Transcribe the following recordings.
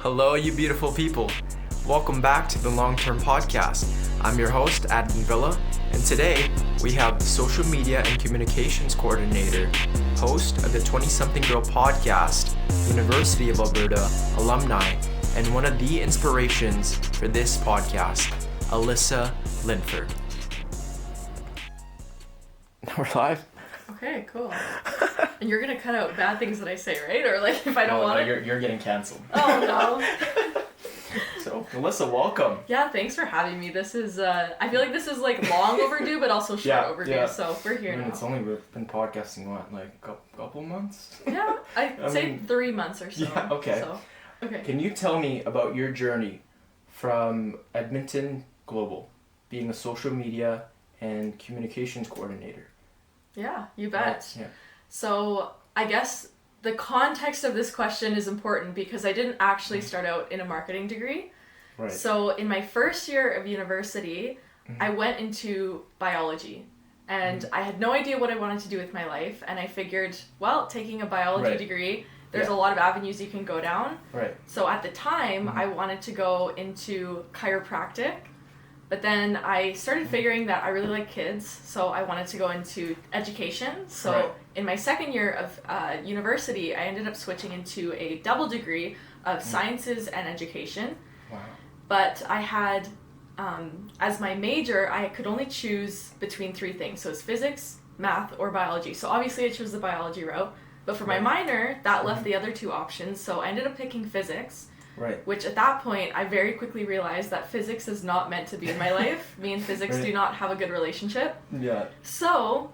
Hello, you beautiful people. Welcome back to the Long Term Podcast. I'm your host, Adam Villa, and today we have Social Media and Communications Coordinator, host of the 20-something Girl podcast, University of Alberta alumni, and one of the inspirations for this podcast, Alyssa Linford. We're live? Okay, cool. And you're gonna cut out bad things that I say, right? Or like if I don't want it? You're getting canceled. Oh no. So, Alyssa, welcome. Yeah, thanks for having me. This is, I feel like this is like long overdue, but also short overdue. So we're here now. It's only we've been podcasting, like a couple months? Yeah, I'd say 3 months or so. Yeah, okay. So, okay. Can you tell me about your journey from Edmonton Global, being a social media and communications coordinator? Yeah, you bet. Yeah. So I guess the context of this question is important because I didn't actually start out in a marketing degree. Right. So in my first year of university, I went into biology. And I had no idea what I wanted to do with my life. And I figured, well, taking a biology degree, there's a lot of avenues you can go down. Right. So at the time, I wanted to go into chiropractic. But then I started figuring that I really like kids, so I wanted to go into education. So in my second year of university, I ended up switching into a double degree of sciences and education. Wow. But I had, as my major, I could only choose between 3 things. So it's physics, math, or biology. So obviously I chose the biology route. But for my minor, that left the other 2 options. So I ended up picking physics. Right. Which at that point, I very quickly realized that physics is not meant to be in my life. Me and physics do not have a good relationship. Yeah. So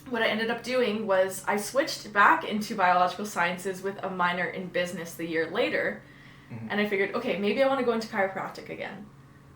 what I ended up doing was I switched back into biological sciences with a minor in business the year later. And I figured, okay, maybe I want to go into chiropractic again.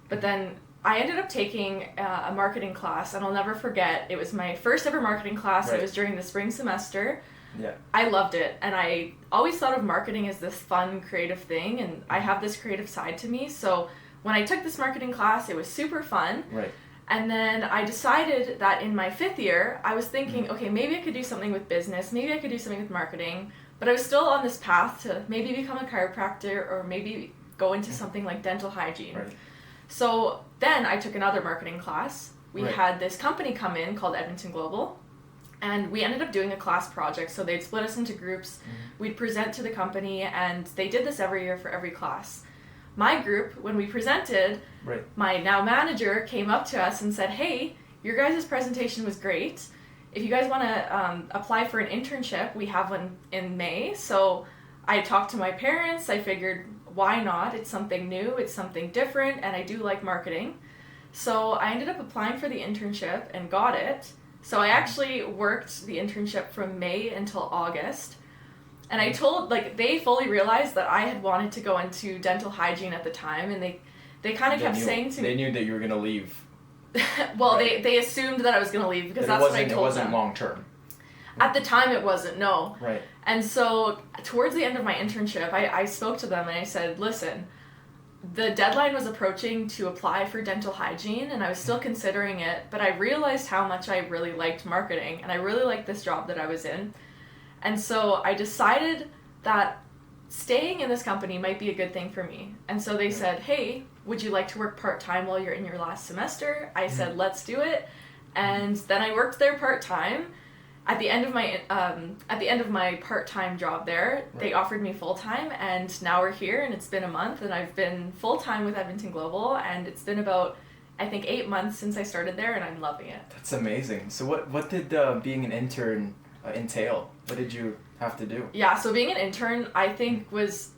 But then I ended up taking a marketing class, and I'll never forget, it was my first ever marketing class. It was during the spring semester. Yeah. I loved it, and I always thought of marketing as this fun, creative thing, and I have this creative side to me, so when I took this marketing class, it was super fun. Right. And then I decided that in my 5th year, I was thinking, okay, maybe I could do something with business, maybe I could do something with marketing, but I was still on this path to maybe become a chiropractor or maybe go into something like dental hygiene. Right. So then I took another marketing class. We had this company come in called Edmonton Global. And we ended up doing a class project, so they'd split us into groups. We'd present to the company, and they did this every year for every class. My group, when we presented, my now manager came up to us and said, hey, your guys' presentation was great. If you guys want to apply for an internship, we have one in May. So I talked to my parents. I figured, why not? It's something new. It's something different, and I do like marketing. So I ended up applying for the internship and got it. So I actually worked the internship from May until August. And I told, they fully realized that I had wanted to go into dental hygiene at the time. And they kind of kept saying to me... They knew that you were going to leave. Well, they assumed that I was going to leave because that's what I told them. It wasn't long term. At the time, it wasn't, no. Right. And so towards the end of my internship, I spoke to them and I said, listen... The deadline was approaching to apply for dental hygiene, and I was still considering it, but I realized how much I really liked marketing, and I really liked this job that I was in. And so I decided that staying in this company might be a good thing for me. And so they said, hey, would you like to work part-time while you're in your last semester? I said, let's do it. And then I worked there part-time. At the end of my part-time job there, they offered me full-time, and now we're here, and it's been a month, and I've been full-time with Edmonton Global, and it's been about, I think, 8 months since I started there, and I'm loving it. That's amazing. So what did being an intern entail? What did you have to do? Yeah, so being an intern, I think, was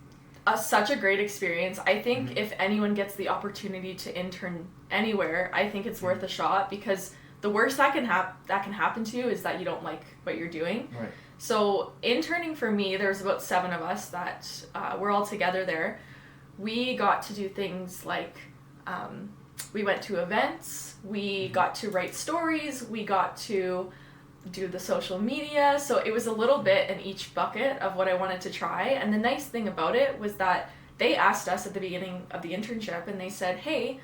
such a great experience. I think if anyone gets the opportunity to intern anywhere, I think it's worth a shot, because the worst that can happen to you is that you don't like what you're doing. Right. So interning for me, there was about 7 of us that were all together there. We got to do things like we went to events, we got to write stories, we got to do the social media. So it was a little bit in each bucket of what I wanted to try. And the nice thing about it was that they asked us at the beginning of the internship, and they said, hey,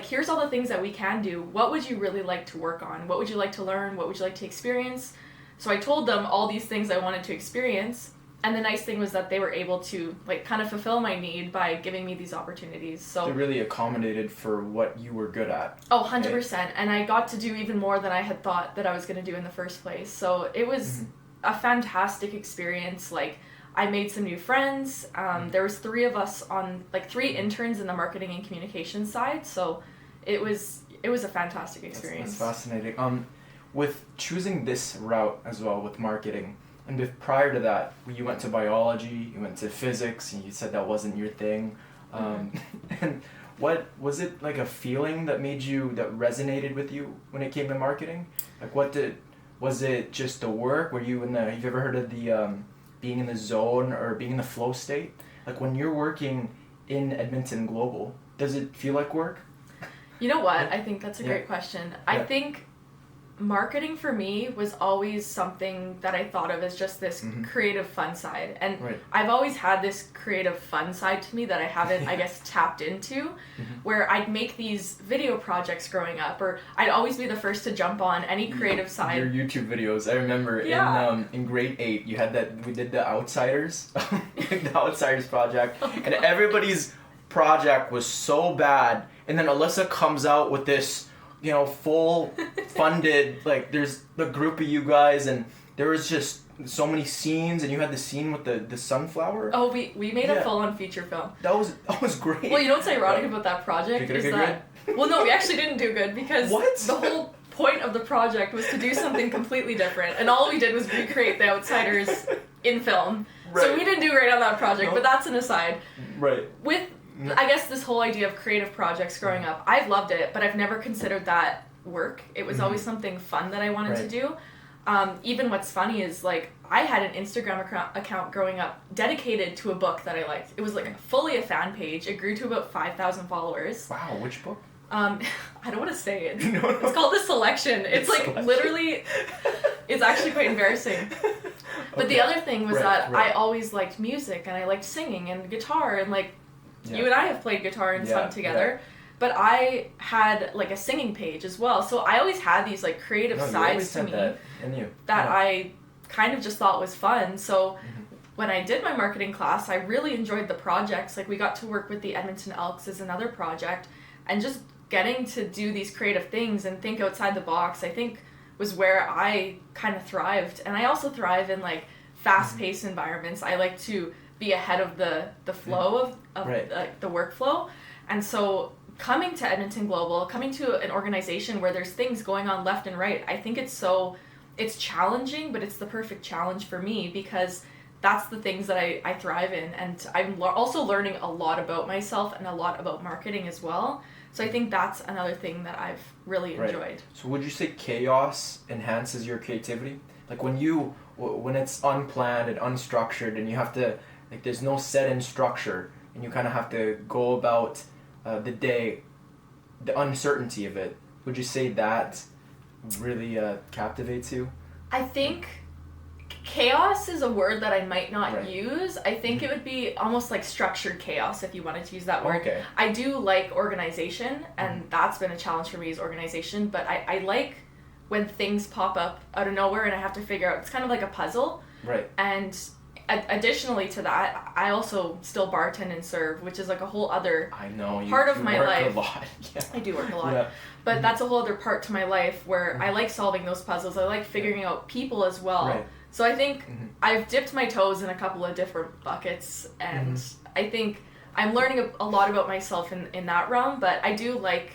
here's all the things that we can do. What would you really like to work on? What would you like to learn? What would you like to experience? So I told them all these things I wanted to experience, And the nice thing was that they were able to like kind of fulfill my need by giving me these opportunities. So they really accommodated for what you were good at. Oh, 100%. And I got to do even more than I had thought that I was going to do in the first place. So it was a fantastic experience. Like, I made some new friends. There was 3 of us on, like 3 interns in the marketing and communications side. So it was a fantastic experience. That's fascinating. With choosing this route as well with marketing, and prior to that, you went to biology, you went to physics, and you said that wasn't your thing. And what was it, like a feeling that resonated with you when it came to marketing? Like, was it just the work? Were you have you ever heard of the being in the zone or being in the flow state? Like, when you're working in Edmonton Global, does it feel like work? You know what? I think that's a great question. I think marketing for me was always something that I thought of as just this creative fun side. And I've always had this creative fun side to me that I haven't, I guess, tapped into, where I'd make these video projects growing up, or I'd always be the first to jump on any creative side. Your YouTube videos. I remember in grade 8, you had we did the Outsiders, the Outsiders project, and everybody's project was so bad, and then Alyssa comes out with this, full funded, like, there's a group of you guys, and there was just so many scenes, and you had the scene with the sunflower. Oh, we made a full-on feature film. That was great. Well, you know what's ironic about that project is that... Well, no, we actually didn't do good, because the whole point of the project was to do something completely different, and all we did was recreate the Outsiders in film. Right. So we didn't do great on that project, but that's an aside. Right. With... I guess this whole idea of creative projects growing up, I've loved it, but I've never considered that work. It was always something fun that I wanted to do. Even what's funny is, like, I had an Instagram account growing up dedicated to a book that I liked. It was like fully a fan page. It grew to about 5,000 followers. Wow, which book? I don't want to say it. No. It's called The Selection. It's like Selection. Literally, it's actually quite embarrassing. But the other thing was that I always liked music, and I liked singing and guitar, and like, you and I have played guitar and sung together, but I had like a singing page as well. So I always had these like creative sides to me that I kind of just thought was fun. So when I did my marketing class, I really enjoyed the projects. Like, we got to work with the Edmonton Elks as another project, and just getting to do these creative things and think outside the box, I think, was where I kind of thrived. And I also thrive in like fast-paced environments. I like to be ahead of the flow of the workflow. And so coming to Edmonton Global, coming to an organization where there's things going on left and right, I think it's challenging, but it's the perfect challenge for me, because that's the things that I thrive in. And I'm also learning a lot about myself and a lot about marketing as well. So I think that's another thing that I've really enjoyed. So would you say chaos enhances your creativity? Like, when it's unplanned and unstructured, and you have to, like, there's no set in structure, and you kind of have to go about the day, the uncertainty of it, would you say that really captivates you? I think chaos is a word that I might not use. I think it would be almost like structured chaos, if you wanted to use that word. Okay. I do like organization, and that's been a challenge for me, is organization, but I like when things pop up out of nowhere and I have to figure out, it's kind of like a puzzle. Right. And additionally to that, I also still bartend and serve, which is like a whole other part of my life. A lot. Yeah. I do work a lot. But that's a whole other part to my life where I like solving those puzzles. I like figuring out people as well. Right. So I think I've dipped my toes in a couple of different buckets, and I think I'm learning a lot about myself in that realm, but I do like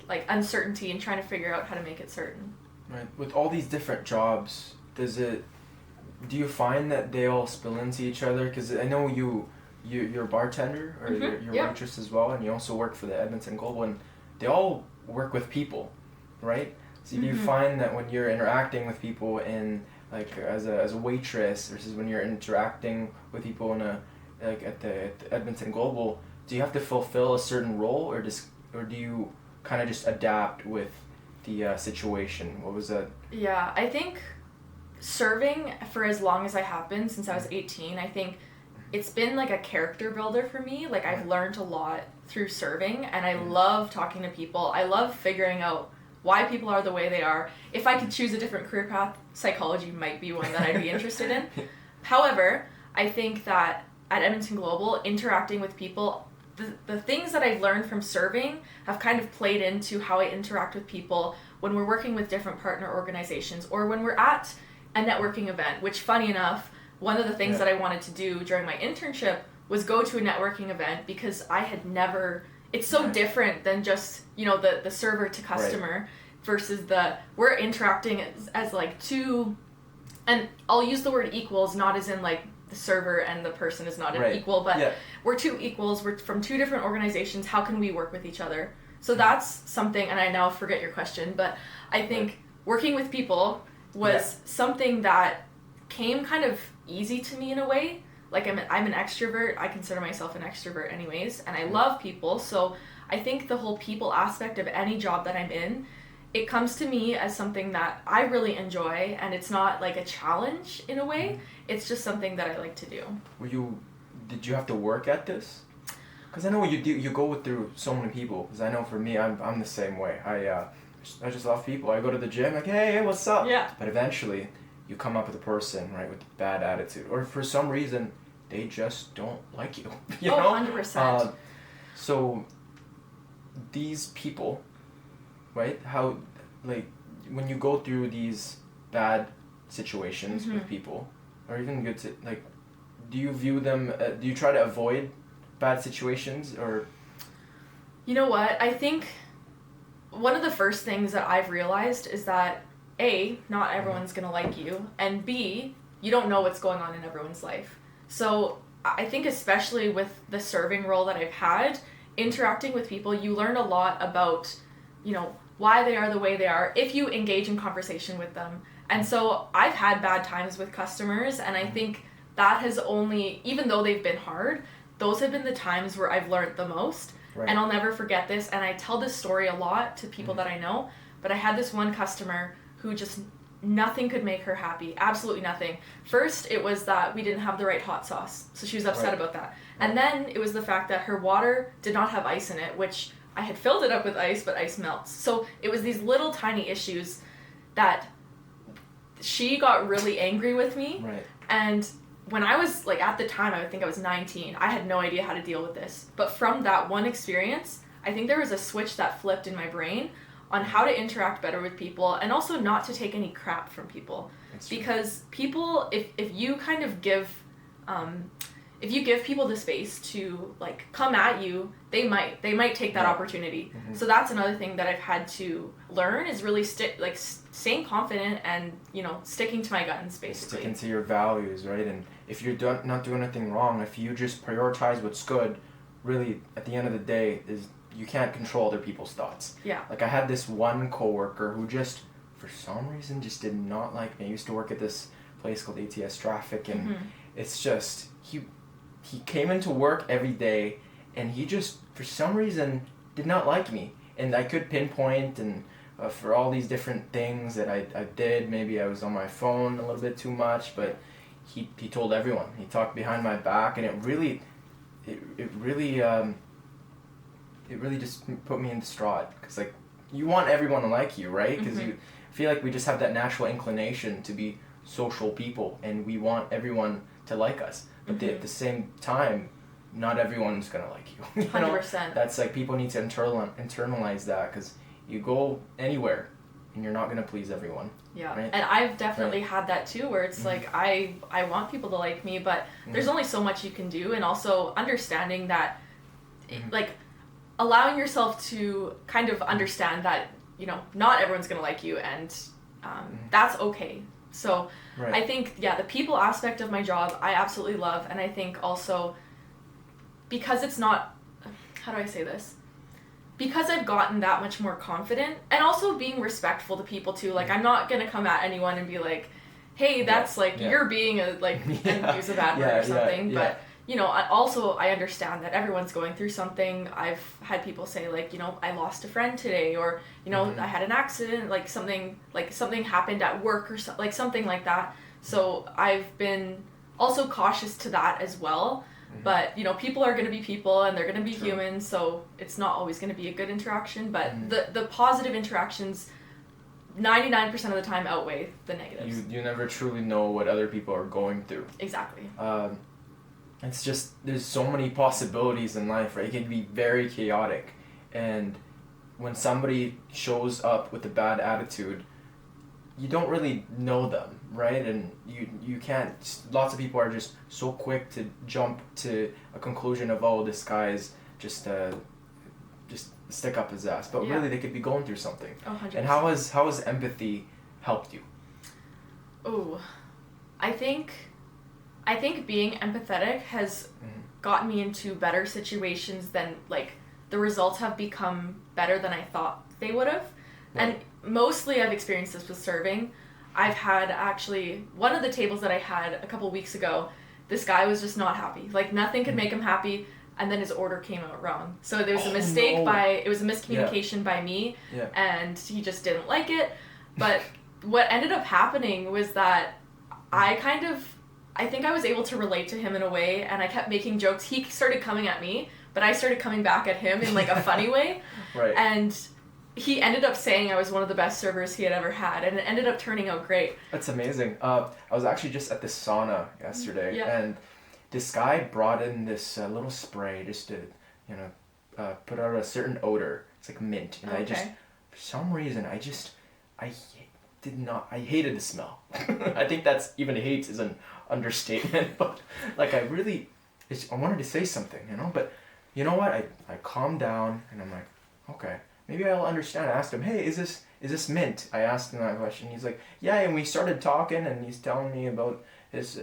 uncertainty and trying to figure out how to make it certain. Right. With all these different jobs, do you find that they all spill into each other? Because I know you're a bartender, or you're a waitress as well, and you also work for the Edmonton Global, and they all work with people, right? So do you find that when you're interacting with people in, like, as a waitress versus when you're interacting with people in at the Edmonton Global, do you have to fulfill a certain role, or do you kind of just adapt with the situation? What was that? Yeah, I think serving for as long as I have been, since I was 18, I think it's been like a character builder for me. Like, I've learned a lot through serving, and I love talking to people. I love figuring out why people are the way they are. If I could choose a different career path, psychology might be one that I'd be interested in. However, I think that at Edmonton Global, interacting with people, the things that I've learned from serving have kind of played into how I interact with people when we're working with different partner organizations or when we're at a networking event, which, funny enough, one of the things that I wanted to do during my internship was go to a networking event because I had never, it's so different than just, you know, the server to customer versus we're interacting as like two, and I'll use the word equals, not as in like the server and the person is not an equal, but we're two equals, we're from two different organizations, how can we work with each other? So that's something, and I now forget your question, but I think working with people was something that came kind of easy to me in a way. Like I'm an extrovert, I consider myself an extrovert anyways, and I love people, so I think the whole people aspect of any job that I'm in, it comes to me as something that I really enjoy, and it's not like a challenge in a way, it's just something that I like to do. Did you have to work at this? Because I know you go through so many people, because I know for me, I'm the same way. I just love people. I go to the gym, like, hey, what's up? Yeah. But eventually, you come up with a person, right, with bad attitude, or for some reason, they just don't like you. You know? 100%. So, these people, right, how, like, when you go through these bad situations with people, or even good, like, do you view them, do you try to avoid bad situations, or? You know what, I think one of the first things that I've realized is that A, not everyone's gonna like you, and B, you don't know what's going on in everyone's life. So I think especially with the serving role that I've had, interacting with people, you learn a lot about, you know, why they are the way they are if you engage in conversation with them. And so I've had bad times with customers, and I think that has only, even though they've been hard, those have been the times where I've learned the most. Right. And I'll never forget this, and I tell this story a lot to people that I know, but I had this one customer who just, nothing could make her happy, absolutely nothing. First, it was that we didn't have the right hot sauce, so she was upset about that. And then it was the fact that her water did not have ice in it, which I had filled it up with ice, but ice melts. So it was these little tiny issues that she got really angry with me. Right. And when I was, like, at the time, I would think I was 19, I had no idea how to deal with this. But from that one experience, I think there was a switch that flipped in my brain on how to interact better with people, and also not to take any crap from people. Because people, if you kind of give, if you give people the space to, like, come at you, they might take that opportunity. So that's another thing that I've had to learn, is really staying confident and, you know, sticking to my guns, basically. Sticking to your values, right? And if you're not doing anything wrong, if you just prioritize what's good, really, at the end of the day, you can't control other people's thoughts. Yeah. Like, I had this one coworker who just, for some reason, just did not like me. I used to work at this place called ATS Traffic, and it's just, he came into work every day, and he just, for some reason, did not like me. And I could pinpoint, and for all these different things that I did, maybe I was on my phone a little bit too much, but he told everyone. He talked behind my back, and it really just put me in distraught, because, like, you want everyone to like you, right? Because you feel like we just have that natural inclination to be social people, and we want everyone to like us. But at the same time, not everyone's gonna like you. 100%. That's like, people need to internalize that, because you go anywhere and you're not gonna please everyone. Yeah, right? And I've definitely had that too, where it's like, I want people to like me, but there's only so much you can do, and also understanding that, like, allowing yourself to kind of understand that, you know, not everyone's gonna like you, and that's okay. So I think, the people aspect of my job I absolutely love, and I think also, because it's not, how do I say this? Because I've gotten that much more confident, and also being respectful to people too. Like, I'm not gonna come at anyone and be like, hey, that's you're being a, like, and use a bad word or something. But, you know, I understand that everyone's going through something. I've had people say, like, you know, I lost a friend today, or, you know, I had an accident, like something happened at work, or something like that. So I've been also cautious to that as well. But, you know, people are going to be people, and they're going to be humans, so it's not always going to be a good interaction. But the positive interactions 99% of the time outweigh the negatives. You never truly know what other people are going through. Exactly. It's just, there's so many possibilities in life, right? It can be very chaotic. And when somebody shows up with a bad attitude, you don't really know them, right? And you can't, lots of people are just so quick to jump to a conclusion of, oh, this guy's just stick up his ass. But really, they could be going through something. 100%. And how has empathy helped you? Oh, I think being empathetic has gotten me into better situations than, like, the results have become better than I thought they would have. Right. And mostly I've experienced this with serving. I've had actually, one of the tables that I had a couple weeks ago, this guy was just not happy. Like, nothing could make him happy, and then his order came out wrong. So there was a mistake it was a miscommunication by me, and he just didn't like it. But what ended up happening was that I think I was able to relate to him in a way, and I kept making jokes. He started coming at me, but I started coming back at him in, like, a funny way. Right. And he ended up saying I was one of the best servers he had ever had, and it ended up turning out great. That's amazing. I was actually just at the sauna yesterday, and this guy brought in this little spray just to, put out a certain odor. It's like mint, and I just, for some reason, I hated the smell. I think that's, even hate is an understatement, but, like, I wanted to say something, but you know what? I calmed down, and I'm like, okay, maybe I'll understand. I asked him, hey, is this mint? I asked him that question. He's like, yeah, and we started talking, and he's telling me about his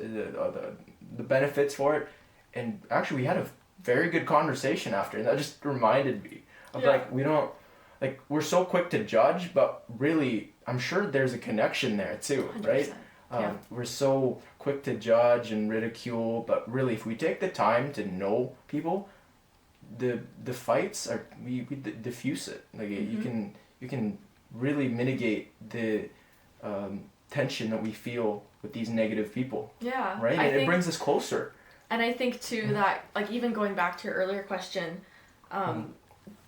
the benefits for it, and actually we had a very good conversation after, and that just reminded me of we're so quick to judge, but really I'm sure there's a connection there too, 100%. Right? We're so quick to judge and ridicule, but really if we take the time to know people, the fights are we diffuse it. Like you can really mitigate the tension that we feel with these negative people. Yeah. Right? And it brings us closer. And I think too that, like, even going back to your earlier question,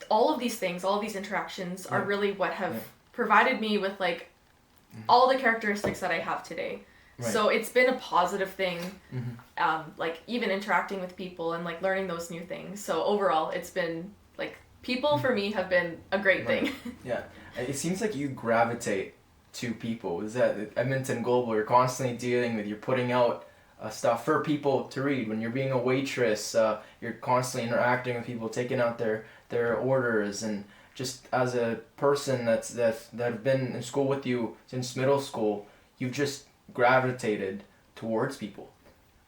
all of these things, all of these interactions are really what have provided me with, like, all the characteristics that I have today. Right. So it's been a positive thing, like, even interacting with people and, like, learning those new things. So overall, it's been, like, people for me have been a great thing. Yeah. It seems like you gravitate to people. Is that Edmonton Global, you're constantly dealing with, you're putting out stuff for people to read. When you're being a waitress, you're constantly interacting with people, taking out their orders, and just as a person that have been in school with you since middle school, you've just gravitated towards people.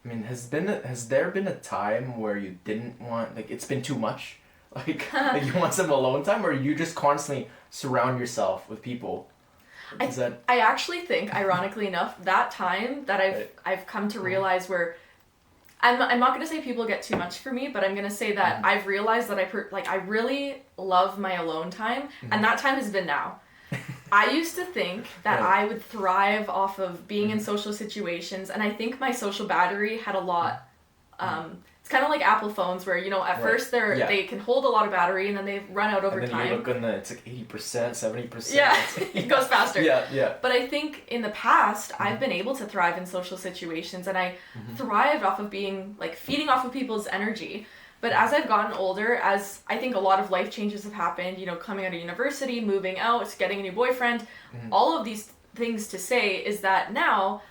I mean, has there been a time where you didn't want, like, it's been too much? Like you want some alone time, or you just constantly surround yourself with people? I actually think, ironically enough, that time that I've come to realize where I'm not going to say people get too much for me, but I'm going to say that I've realized that I really love my alone time, and that time has been now. I used to think that I would thrive off of being in social situations, and I think my social battery had a lot. It's kind of like Apple phones, where at first they can hold a lot of battery, and then they run out over time. And then you look on it's like 80%, 70%. Yeah, it goes faster. Yeah. But I think in the past, I've been able to thrive in social situations, and I thrived off of being, like, feeding off of people's energy. But as I've gotten older, as I think a lot of life changes have happened, coming out of university, moving out, getting a new boyfriend, all of these things to say is that now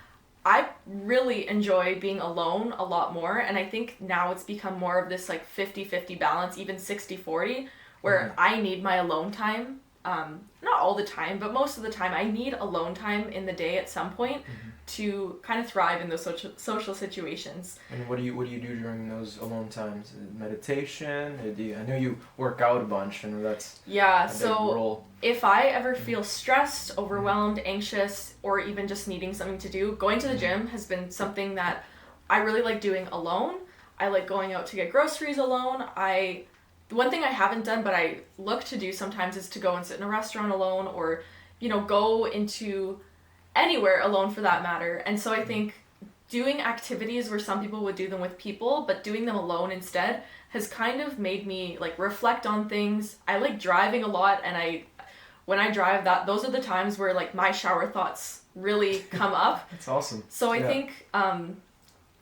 I really enjoy being alone a lot more, and I think now it's become more of this, like, 50-50 balance, even 60-40, where I need my alone time. Not all the time, but most of the time I need alone time in the day at some point to kind of thrive in those social situations. And what do you do during those alone times? Meditation? I know you work out a bunch, and that's a big role. If I ever feel stressed, overwhelmed, anxious, or even just needing something to do, going to the gym has been something that I really like doing alone. I like going out to get groceries alone. The one thing I haven't done, but I look to do sometimes, is to go and sit in a restaurant alone, or, go into anywhere alone for that matter. And so I think doing activities where some people would do them with people, but doing them alone instead, has kind of made me, like, reflect on things. I like driving a lot, and when I drive, those are the times where like my shower thoughts really come up. That's awesome. So I think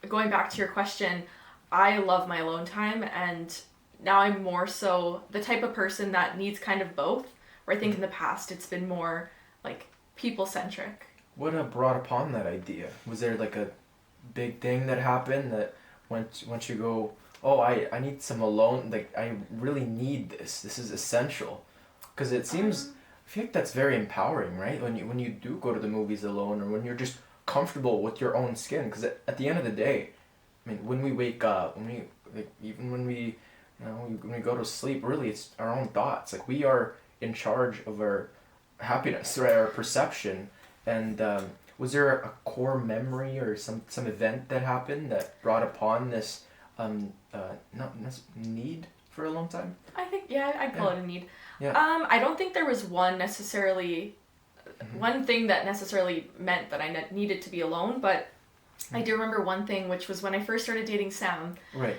going back to your question, I love my alone time, and now I'm more so the type of person that needs kind of both, where I think in the past it's been more like people-centric. What brought upon that idea? Was there like a big thing that happened that once you go, oh, I need some alone, like I really need this is essential? Because it seems, I feel like that's very empowering, right? When you do go to the movies alone, or when you're just comfortable with your own skin. Because at the end of the day, I mean, when we wake up, even when we when we go to sleep, really it's our own thoughts. Like we are in charge of our happiness, right? Our perception. And was there a core memory or some event that happened that brought upon this need for a long time? I think I'd call it a need. Yeah. I don't think there was one thing that necessarily meant that I needed to be alone, but I do remember one thing, which was when I first started dating Sam. Right.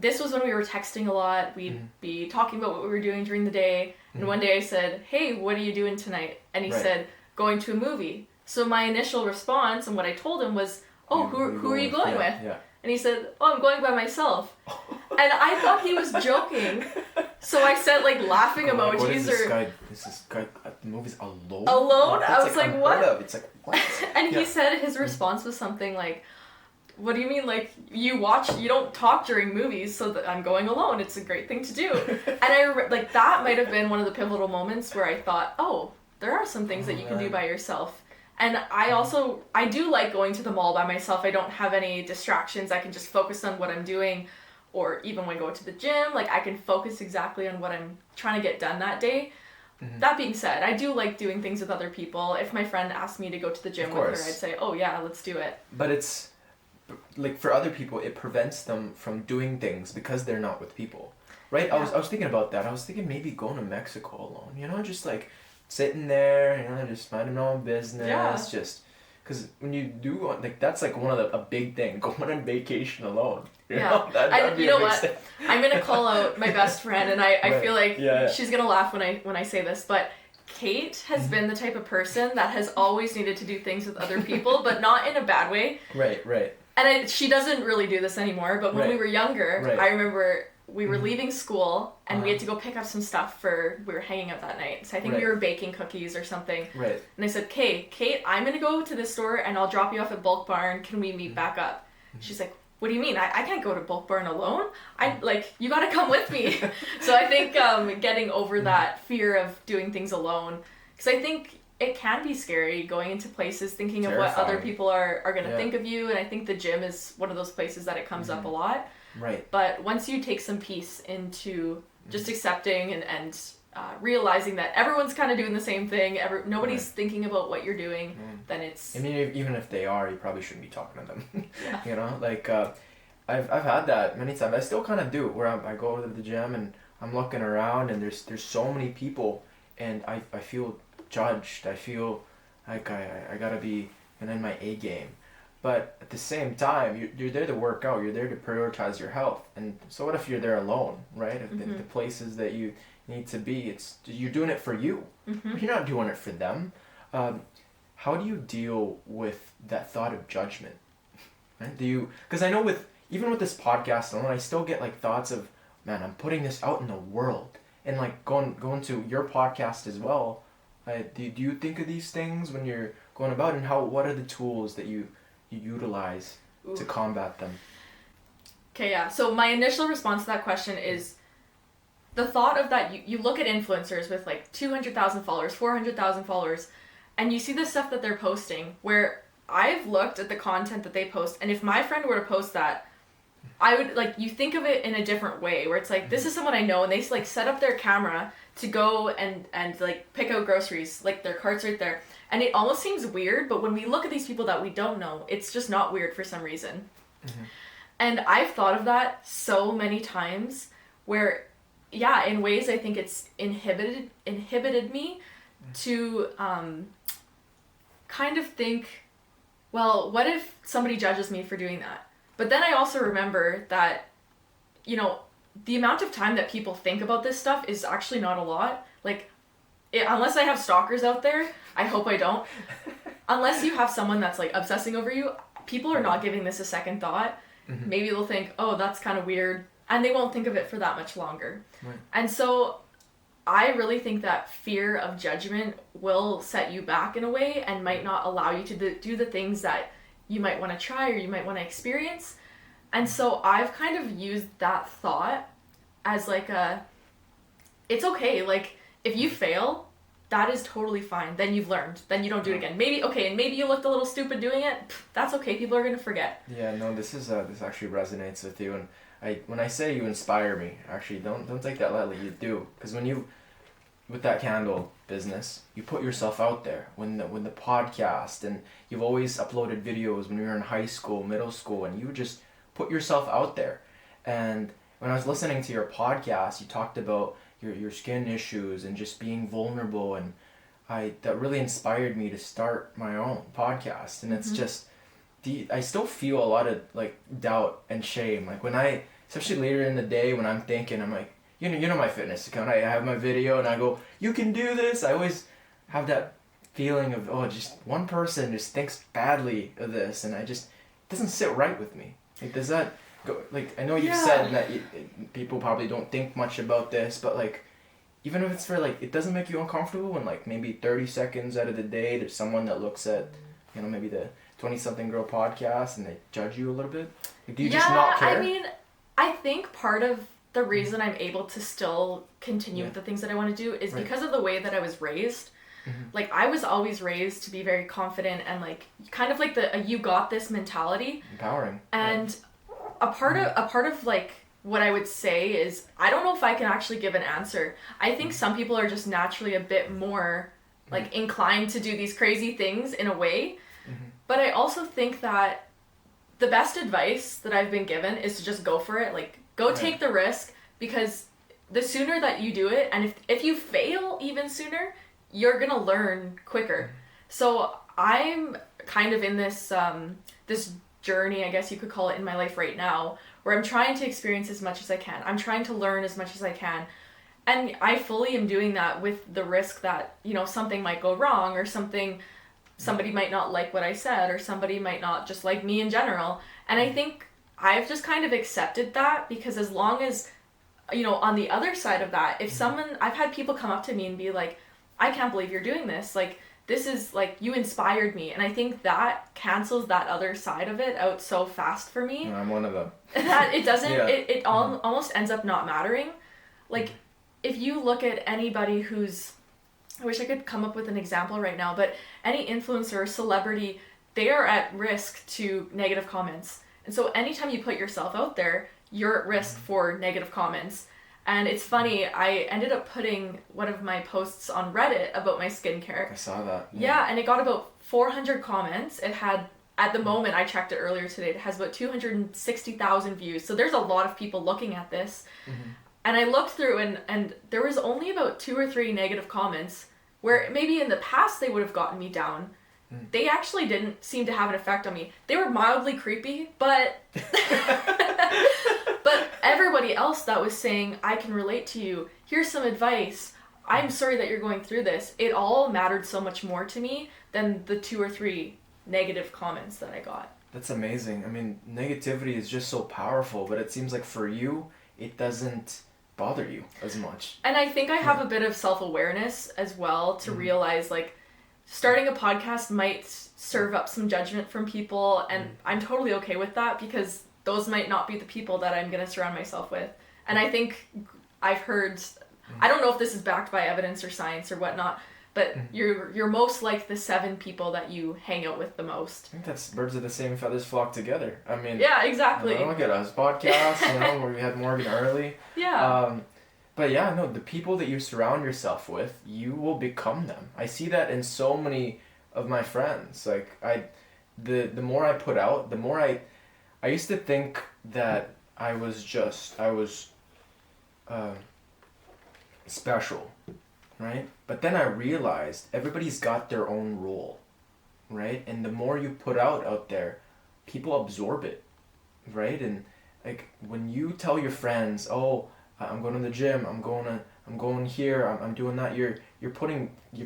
This was when we were texting a lot. We'd be talking about what we were doing during the day. And one day I said, "Hey, what are you doing tonight?" And he said, "Going to a movie." So my initial response and what I told him was, "Oh, who are you going with?" Yeah. And he said, "Oh, I'm going by myself." And I thought he was joking. So I said like laughing emojis what is this guy at the movies alone? Alone? That's I was like what? Of. It's like, what? And he said his response was something like, "What do you mean, like, you don't talk during movies, so that I'm going alone. It's a great thing to do." And that might have been one of the pivotal moments where I thought, oh, there are some things that you can do by yourself. And I do like going to the mall by myself. I don't have any distractions. I can just focus on what I'm doing. Or even when I go to the gym, like I can focus exactly on what I'm trying to get done that day. That being said, I do like doing things with other people. If my friend asked me to go to the gym with her, I'd say, oh yeah, let's do it. But it's, like for other people, it prevents them from doing things because they're not with people. Right? Yeah. I was thinking about that. I was thinking maybe going to Mexico alone, just like sitting there, just minding my own business. Yeah. Just, because when you do, like, that's like a big thing, going on vacation alone. You know what? Step. I'm going to call out my best friend, and I feel like she's going to laugh when I say this, but Kate has been the type of person that has always needed to do things with other people, but not in a bad way. Right. And she doesn't really do this anymore, but when we were younger, I remember we were leaving school and we had to go pick up some stuff we were hanging out that night. So I think we were baking cookies or something. Right. And I said, Kate, I'm going to go to this store and I'll drop you off at Bulk Barn. Can we meet back up? She's like, what do you mean? I can't go to Bulk Barn alone. You got to come with me. So I think getting over that fear of doing things alone, because I think it can be scary going into places thinking of what other people are going to think of you. And I think the gym is one of those places that it comes up a lot. Right. But once you take some peace into just accepting and realizing that everyone's kind of doing the same thing, nobody's thinking about what you're doing, then it's... I mean, even if they are, you probably shouldn't be talking to them. Yeah. I've had that many times. I still kind of do, where I go to the gym and I'm looking around and there's so many people and I feel judged. I feel like I gotta be in my A game. But at the same time, you're there to work out. You're there to prioritize your health. And so what if you're there alone, right? If the places that you need to be, you're doing it for you. You're not doing it for them. How do you deal with that thought of judgment? Right? Because I know even with this podcast alone, I still get like thoughts of, man, I'm putting this out in the world. And like going to your podcast as well. Do you think of these things when you're going about, and what are the tools that you utilize to combat them? Okay, yeah. So my initial response to that question is the thought of that you look at influencers with like 200,000 followers, 400,000 followers, and you see the stuff that they're posting, where I've looked at the content that they post, and if my friend were to post that, I would, you think of it in a different way, where it's like, this is someone I know, and they set up their camera to go and pick out groceries, their cart's right there. And it almost seems weird, but when we look at these people that we don't know, it's just not weird for some reason. And I've thought of that so many times where, in ways I think it's inhibited me to kind of think, well, what if somebody judges me for doing that? But then I also remember that, the amount of time that people think about this stuff is actually not a lot. unless I have stalkers out there, I hope I don't. Unless you have someone that's like obsessing over you, people are not giving this a second thought. Mm-hmm. Maybe they'll think, oh, that's kind of weird, and they won't think of it for that much longer. Right. And so I really think that fear of judgment will set you back in a way and might not allow you to do the things that you might want to try or you might want to experience. And so I've kind of used that thought as like it's okay, like if you fail, that is totally fine. Then you've learned. Then you don't do it again. Maybe you looked a little stupid doing it. That's okay. People are going to forget. Yeah, no, this actually resonates with you. And when I say you inspire me, actually, don't take that lightly. You do. Because with that candle business, you put yourself out there. When the podcast, and you've always uploaded videos when you were in high school, middle school, and you just put yourself out there. And when I was listening to your podcast, you talked about your skin issues and just being vulnerable, and that really inspired me to start my own podcast. And it's just I still feel a lot of like doubt and shame, like when especially later in the day when I'm thinking, I'm like, you know my fitness account, I have my video and I go, you can do this. I always have that feeling of, oh, just one person just thinks badly of this, and it doesn't sit right with me. Like, does that go, like, I know you've said that people probably don't think much about this, but like, even if it's for like, it doesn't make you uncomfortable when like maybe 30 seconds out of the day there's someone that looks at, maybe the 20-something girl podcast and they judge you a little bit? Like, do you just not care? I mean, I think part of the reason I'm able to still continue with the things that I want to do is because of the way that I was raised. Like, I was always raised to be very confident and like kind of like the you got this mentality. Empowering. And a part of like what I would say is, I don't know if I can actually give an answer. I think some people are just naturally a bit more like inclined to do these crazy things in a way. But I also think that the best advice that I've been given is to just go for it. Like, go take the risk, because the sooner that you do it, and if you fail even sooner, you're gonna learn quicker. So I'm kind of in this this journey, I guess you could call it, in my life right now, where I'm trying to experience as much as I can. I'm trying to learn as much as I can. And I fully am doing that with the risk that, something might go wrong, or somebody might not like what I said, or somebody might not just like me in general. And I think I've just kind of accepted that, because as long as, on the other side of that, if I've had people come up to me and be like, I can't believe you're doing this. Like, this is like, you inspired me. And I think that cancels that other side of it out so fast for me. I'm one of them. That it doesn't, it almost ends up not mattering. Like, if you look at anybody I wish I could come up with an example right now, but any influencer or celebrity, they are at risk to negative comments. And so anytime you put yourself out there, you're at risk for negative comments. And it's funny, I ended up putting one of my posts on Reddit about my skincare. I saw that. Yeah, and it got about 400 comments. It had, at the moment, I checked it earlier today, it has about 260,000 views. So there's a lot of people looking at this. And I looked through, and there was only about 2 or 3 negative comments, where maybe in the past they would have gotten me down. They actually didn't seem to have an effect on me. They were mildly creepy, but but everybody else that was saying, I can relate to you, here's some advice, I'm sorry that you're going through this, it all mattered so much more to me than the 2 or 3 negative comments that I got. That's amazing. I mean, negativity is just so powerful, but it seems like for you, it doesn't bother you as much. And I think I have a bit of self-awareness as well to realize, like, starting a podcast might serve up some judgment from people, and I'm totally okay with that, because those might not be the people that I'm going to surround myself with. And I think I've heard, I don't know if this is backed by evidence or science or whatnot, but you're most like the 7 people that you hang out with the most. I think that's birds of the same feathers flock together. I mean, yeah, exactly. Look at us podcast, where we had Morgan early. Yeah. But yeah, no, the people that you surround yourself with, you will become them. I see that in so many of my friends. Like, the more I put out, the more I used to think that I was special, right? But then I realized everybody's got their own role, right? And the more you put out there, people absorb it, right? And like, when you tell your friends, oh, I'm going to the gym, I'm going to I'm going here, I'm doing that. You're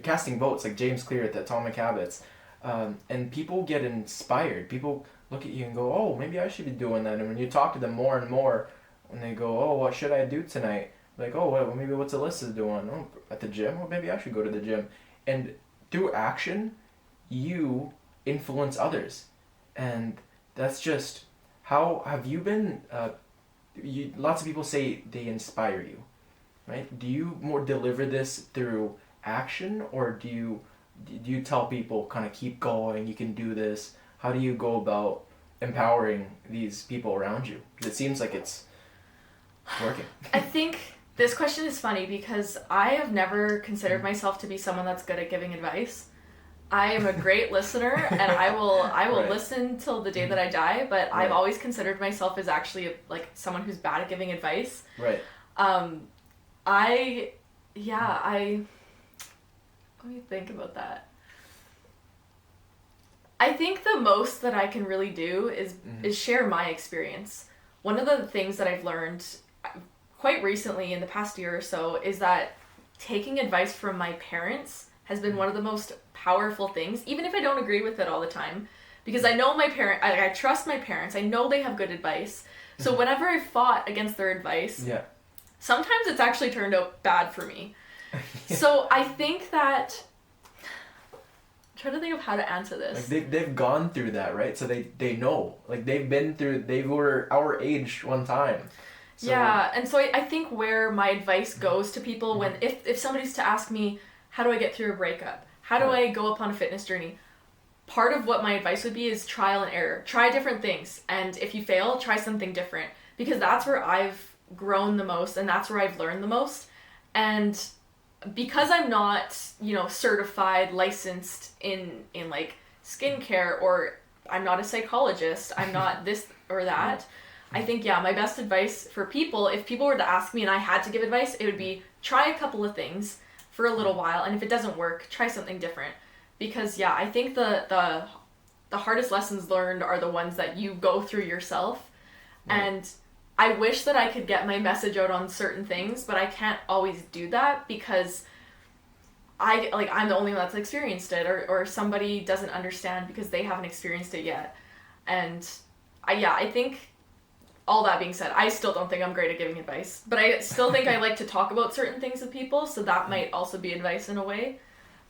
casting votes like James Clear at the Atomic Habits. And people get inspired. People look at you and go, oh, maybe I should be doing that. And when you talk to them more and more, when they go, oh, what should I do tonight? Like, oh, well, maybe what's Alyssa doing? Oh, at the gym? Well, maybe I should go to the gym. And through action, you influence others. And that's just, how have you been, lots of people say they inspire you, right? Do you more deliver this through action, or do you tell people kind of keep going, you can do this? How do you go about empowering these people around you? Because it seems like it's working. I think this question is funny because I have never considered myself to be someone that's good at giving advice. I am a great listener, and I will right. listen till the day that I die, but right. I've always considered myself as actually like someone who's bad at giving advice. Right. Let me think about that. I think the most that I can really do is share my experience. One of the things that I've learned quite recently in the past year or so is that taking advice from my parents has been one of the most powerful things, even if I don't agree with it all the time, because I know I trust my parents. I know they have good advice. So whenever I fought against their advice, sometimes it's actually turned out bad for me. So I think that, I'm trying to think of how to answer this. Like they've gone through that, right? So they know. Like they were our age one time. So. Yeah, and so I think where my advice goes to people when, if somebody's to ask me, how do I get through a breakup? How do I go upon a fitness journey? Part of what my advice would be is trial and error. Try different things. And if you fail, try something different. Because that's where I've grown the most and that's where I've learned the most. And because I'm not, certified, licensed in like skincare, or I'm not a psychologist, I'm not this or that, I think, my best advice for people, if people were to ask me and I had to give advice, it would be try a couple of things for a little while, and if it doesn't work, try something different. Because I think the hardest lessons learned are the ones that you go through yourself. And I wish that I could get my message out on certain things, but I can't always do that because I'm the only one that's experienced it, or somebody doesn't understand because they haven't experienced it yet. And I think, all that being said, I still don't think I'm great at giving advice, but I still think I like to talk about certain things with people, so that might also be advice in a way.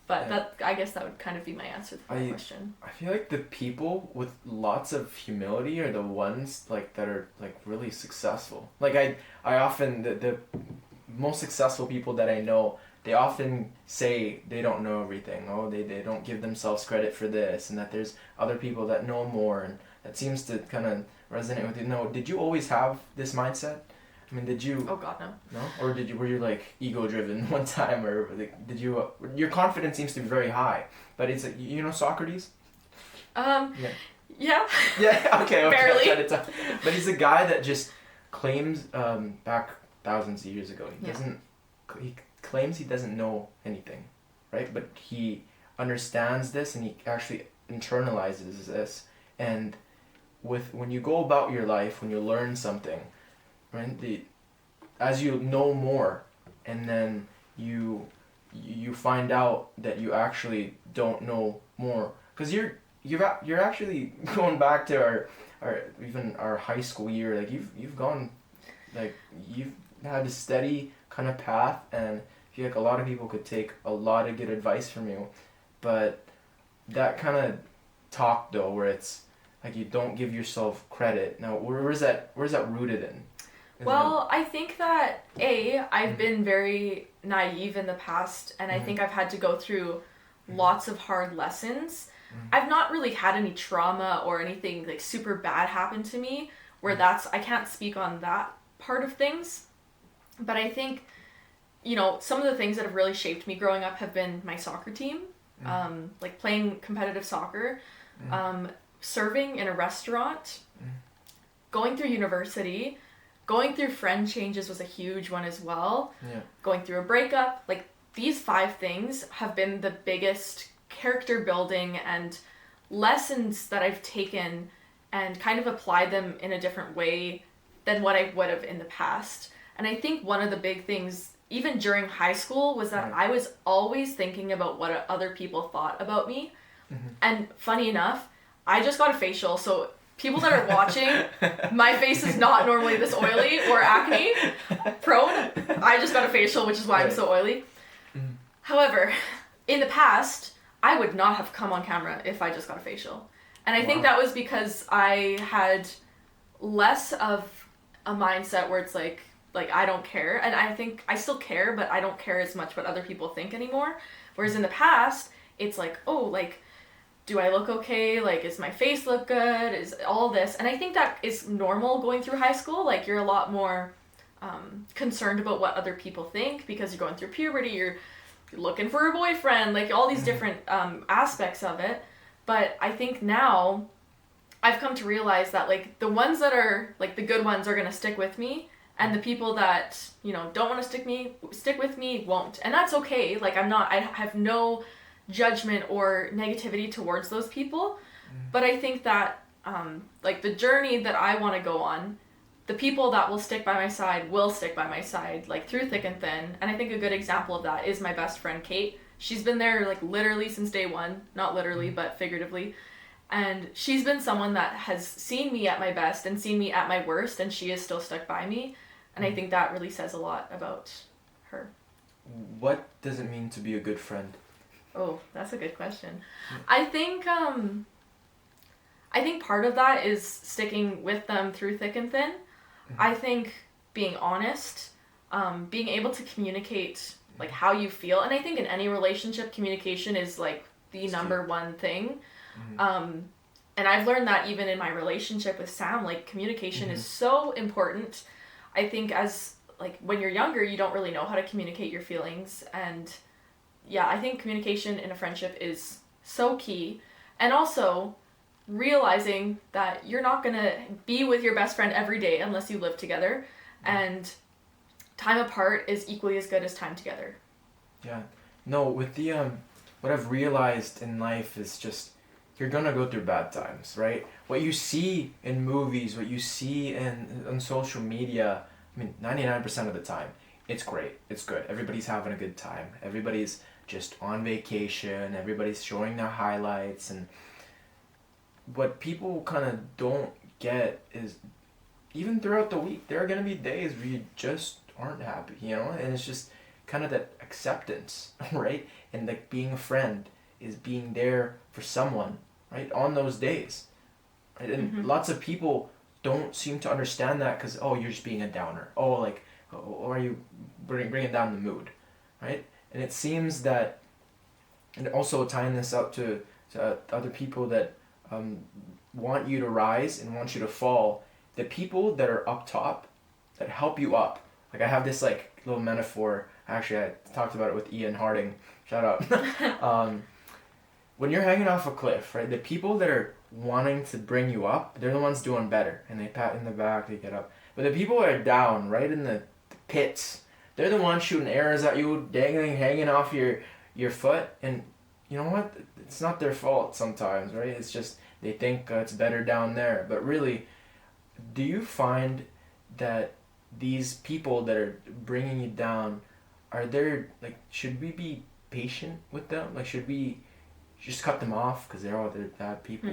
But I guess that would kind of be my answer to that question. I feel like the people with lots of humility are the ones that are really successful. Like I often, the most successful people that I know, they often say they don't know everything. Oh, they don't give themselves credit for this, and that there's other people that know more, and that seems to kind of resonate with you. No, did you always have this mindset? I mean, did you? Oh God, no. No, or were you ego driven one time, or did you? Your confidence seems to be very high, but it's Socrates. Yeah. Yeah. Okay. Barely. But he's a guy that just claims back thousands of years ago. He claims he doesn't know anything, right? But he understands this, and he actually internalizes this. And when you go about your life, when you learn something, right? As you know more, and then you find out that you actually don't know more, because you're actually going back to our high school year. You've gone, you've had a steady kind of path, and I feel like a lot of people could take a lot of good advice from you, but that kind of talk though, where it's you don't give yourself credit. Now, where's that rooted in? I think that I've been very naive in the past, and I think I've had to go through lots of hard lessons. I've not really had any trauma or anything super bad happen to me where I can't speak on that part of things. But I think, some of the things that have really shaped me growing up have been my soccer team, playing competitive soccer, serving in a restaurant, going through university, going through friend changes was a huge one as well. Yeah. Going through a breakup, these 5 things have been the biggest character building and lessons that I've taken and kind of applied them in a different way than what I would have in the past. And I think one of the big things even during high school was that I was always thinking about what other people thought about me. And funny enough, I just got a facial, so people that are watching, my face is not normally this oily or acne prone. I just got a facial, which is why I'm so oily. However, in the past, I would not have come on camera if I just got a facial. And I think that was because I had less of a mindset where it's like I don't care. And I think I still care, but I don't care as much what other people think anymore. Whereas in the past, it's like, oh, like, do I look okay? Like, is my face look good? Is all this? And I think that is normal going through high school. Like, you're a lot more concerned about what other people think because you're going through puberty, you're looking for a boyfriend, like all these different aspects of it. But I think now I've come to realize that like the ones that are like the good ones are going to stick with me, and the people that, you know, don't want to stick with me won't. And that's okay. Like I have no judgment or negativity towards those people. But I think that like the journey that I want to go on, the people that will stick by my side will stick by my side, like through thick and thin. And I think a good example of that is my best friend, Kate. She's been there like literally since day one, not literally, but figuratively. And she's been someone that has seen me at my best and seen me at my worst, and she is still stuck by me. And I think that really says a lot about her. What does it mean to be a good friend? Oh, that's a good question. I think part of that is sticking with them through thick and thin. I think being honest, being able to communicate like how you feel, and I think in any relationship, communication is like the number one thing. And I've learned that even in my relationship with Sam, like communication is so important. I think as like when you're younger, you don't really know how to communicate your feelings, and yeah, I think communication in a friendship is so key. And also realizing that you're not gonna be with your best friend every day unless you live together, and time apart is equally as good as time together. Yeah. No, with the what I've realized in life is just you're gonna go through bad times, right? What you see in movies, what you see on social media, I mean 99% of the time, it's great, it's good. Everybody's having a good time. Everybody's just on vacation, everybody's showing their highlights, and what people kind of don't get is even throughout the week, there are going to be days where you just aren't happy, you know? And it's just kind of that acceptance, right? And like being a friend is being there for someone, right? On those days, right? And lots of people don't seem to understand that because, oh, you're just being a downer. Oh, like, or are you bringing down the mood, right? And it seems that, and also tying this up to other people that want you to rise and want you to fall, the people that are up top that help you up. Like I have this like little metaphor, actually I talked about it with Ian Harding, shout out. When you're hanging off a cliff, right, the people that are wanting to bring you up, they're the ones doing better, and they pat in the back, they get up. But the people that are down, right in the pits, they're the ones shooting arrows at you, dangling, hanging off your foot, and you know what? It's not their fault sometimes, right? It's just they think it's better down there. But really, do you find that these people that are bringing you down, are there, like, should we be patient with them? Like, should we just cut them off because they're bad people?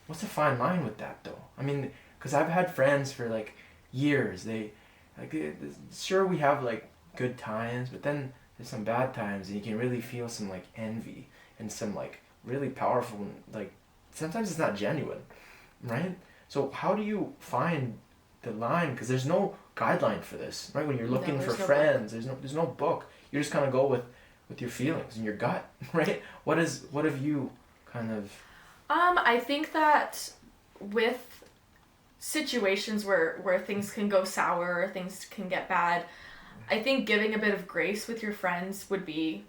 What's the fine line with that, though? I mean, because I've had friends for, like, years. Sure, we have, like, good times, but then there's some bad times, and you can really feel some, like, envy and some, like, really powerful, like, sometimes it's not genuine, right? So how do you find the line? Because there's no guideline for this, right? When you're looking for friends, there's no book. You just kind of go with your feelings and your gut, right? What have you kind of... I think that with situations where things can go sour or things can get bad, I think giving a bit of grace with your friends would be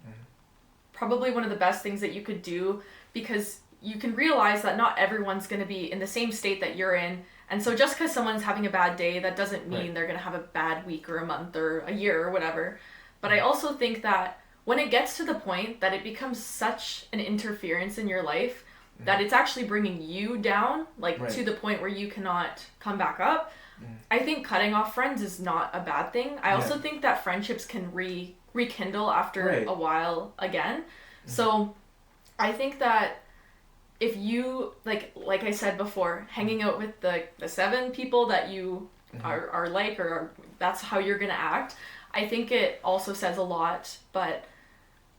probably one of the best things that you could do, because you can realize that not everyone's going to be in the same state that you're in. And so just because someone's having a bad day, that doesn't mean they're going to have a bad week or a month or a year or whatever. But I also think that when it gets to the point that it becomes such an interference in your life that it's actually bringing you down, like to the point where you cannot come back up, I think cutting off friends is not a bad thing. I also think that friendships can rekindle after a while again. So I think that if you, like I said before, hanging out with the 7 people that you are like, or that's how you're going to act, I think it also says a lot. But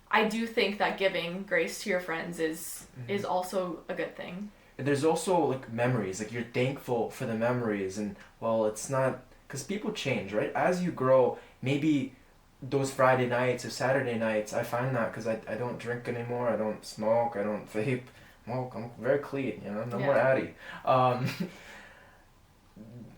I do think that giving grace to your friends is also a good thing. And there's also like memories, like you're thankful for the memories, and well, it's not, because people change, right? As you grow, maybe those Friday nights or Saturday nights, I find that because I don't drink anymore, I don't smoke, I don't vape, I'm very clean, no more Addy.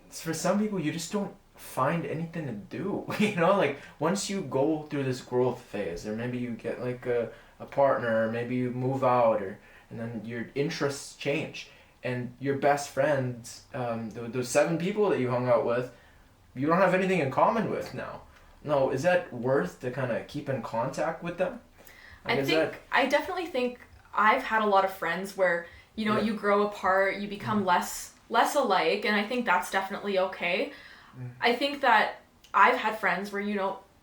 For some people, you just don't find anything to do, like once you go through this growth phase, or maybe you get like a partner, or maybe you move out, and then your interests change, and your best friends, those 7 people that you hung out with, you don't have anything in common with now. No, is that worth to kind of keep in contact with them? I definitely think I've had a lot of friends where, you grow apart, you become less alike, and I think that's definitely okay. I think that I've had friends where,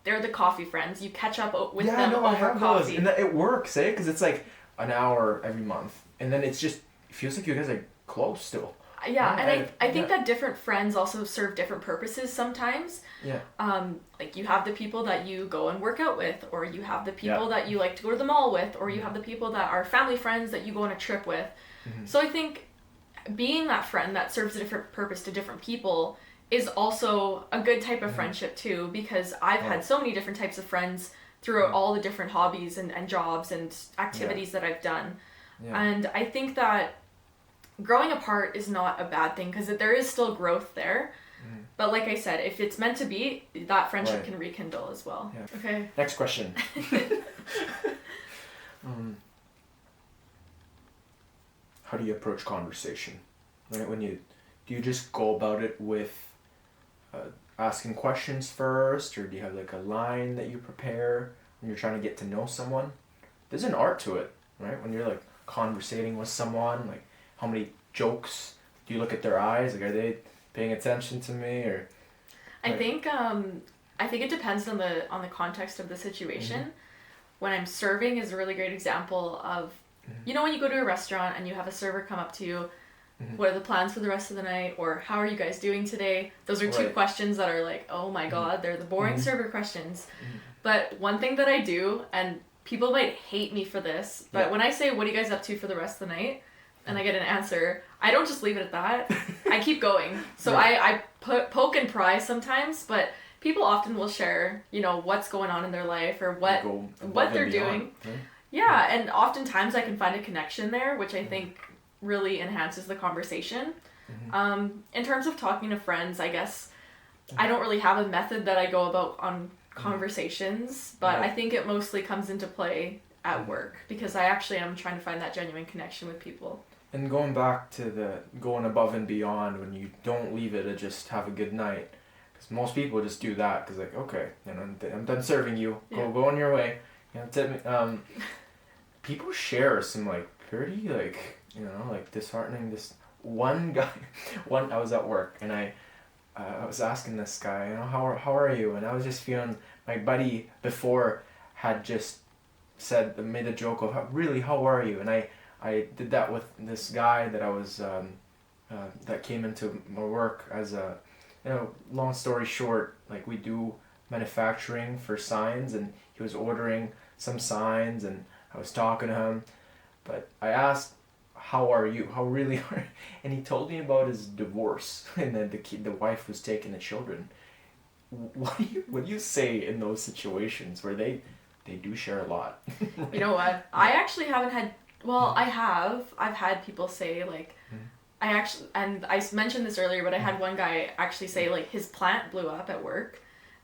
they're the coffee friends. You catch up with them over coffee. And it works, because it's like an hour every month, and then it feels like you guys are close still. Yeah, and I think that different friends also serve different purposes sometimes. Yeah. Like you have the people that you go and work out with, or you have the people that you like to go to the mall with, or you have the people that are family friends that you go on a trip with. So I think being that friend that serves a different purpose to different people is also a good type of friendship too, because I've had so many different types of friends throughout all the different hobbies and jobs and activities that I've done. Yeah. And I think that growing apart is not a bad thing, because there is still growth there. But like I said, if it's meant to be, that friendship can rekindle as well. Yeah. Okay. Next question. How do you approach conversation? Right? Do you just go about it with asking questions first, or do you have like a line that you prepare when you're trying to get to know someone? There's an art to it, right? When you're like conversating with someone, like how many jokes do you look at their eyes? Like, are they paying attention to me, or? I think it depends on the context of the situation. When I'm serving is a really great example of, when you go to a restaurant and you have a server come up to you, what are the plans for the rest of the night, or how are you guys doing today? Those are 2 questions that are like, oh my god, they're the boring server questions. But one thing that I do, and people might hate me for this, but when I say, what are you guys up to for the rest of the night? And I get an answer, I don't just leave it at that. I keep going. So I poke and pry sometimes, but people often will share, what's going on in their life, or what they're doing. Yeah, and oftentimes I can find a connection there, which I think really enhances the conversation. In terms of talking to friends, I guess I don't really have a method that I go about on conversations, but I think it mostly comes into play at work, because I actually am trying to find that genuine connection with people. And going back to the going above and beyond, when you don't leave it at just have a good night, because most people just do that because like, okay, I'm done serving you, go on your way, tip me. People share some like pretty like like disheartening. This one guy, I was at work and I was asking this guy, how are you, and I was just feeling, my buddy before had just made a joke of how are you, and I did that with this guy that I was that came into my work as a long story short, like we do manufacturing for signs, and he was ordering some signs and I was talking to him, but I asked, how are you, how really are you? And he told me about his divorce, and then the wife was taking the children. What do you say in those situations where they do share a lot? You know what? I actually haven't had, I've had people say like, and I mentioned this earlier, but I had one guy actually say like his plant blew up at work,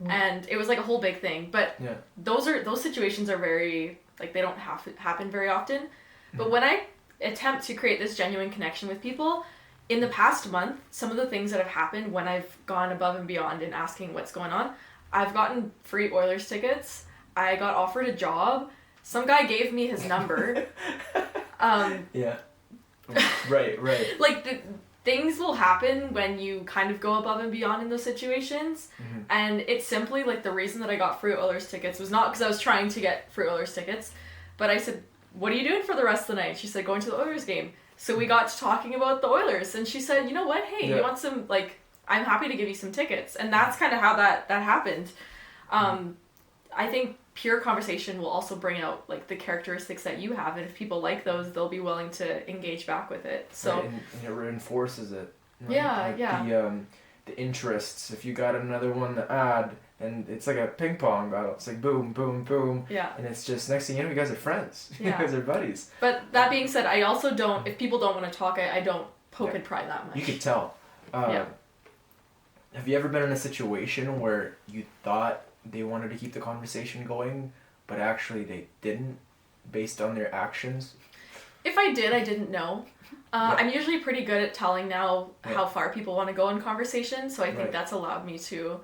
and it was like a whole big thing. But those situations are very, like, they don't happen very often. But when I attempt to create this genuine connection with people, in the past month, some of the things that have happened when I've gone above and beyond in asking what's going on, I've gotten free Oilers tickets. I got offered a job. Some guy gave me his number. Yeah. Right. Like, things will happen when you kind of go above and beyond in those situations. And it's simply like the reason that I got Fruit Oilers tickets was not because I was trying to get Fruit Oilers tickets, but I said, what are you doing for the rest of the night? She said, going to the Oilers game. So we got to talking about the Oilers, and she said, you know what, hey, you want some, like, I'm happy to give you some tickets. And that's kind of how that happened. I think pure conversation will also bring out, like, the characteristics that you have, and if people like those, they'll be willing to engage back with it. So right, and it reinforces it. Right? Yeah, like yeah. The interests. If you got another one to add, and it's like a ping pong battle. It's like boom, boom, boom. Yeah. And it's just, next thing you know, you guys are friends. Yeah. You guys are buddies. But that being said, I also don't, if people don't want to talk, I don't poke and pry that much. You could tell. Have you ever been in a situation where you thought they wanted to keep the conversation going, but actually they didn't, based on their actions? If I did, I didn't know. I'm usually pretty good at telling now how far people want to go in conversation, so I think that's allowed me to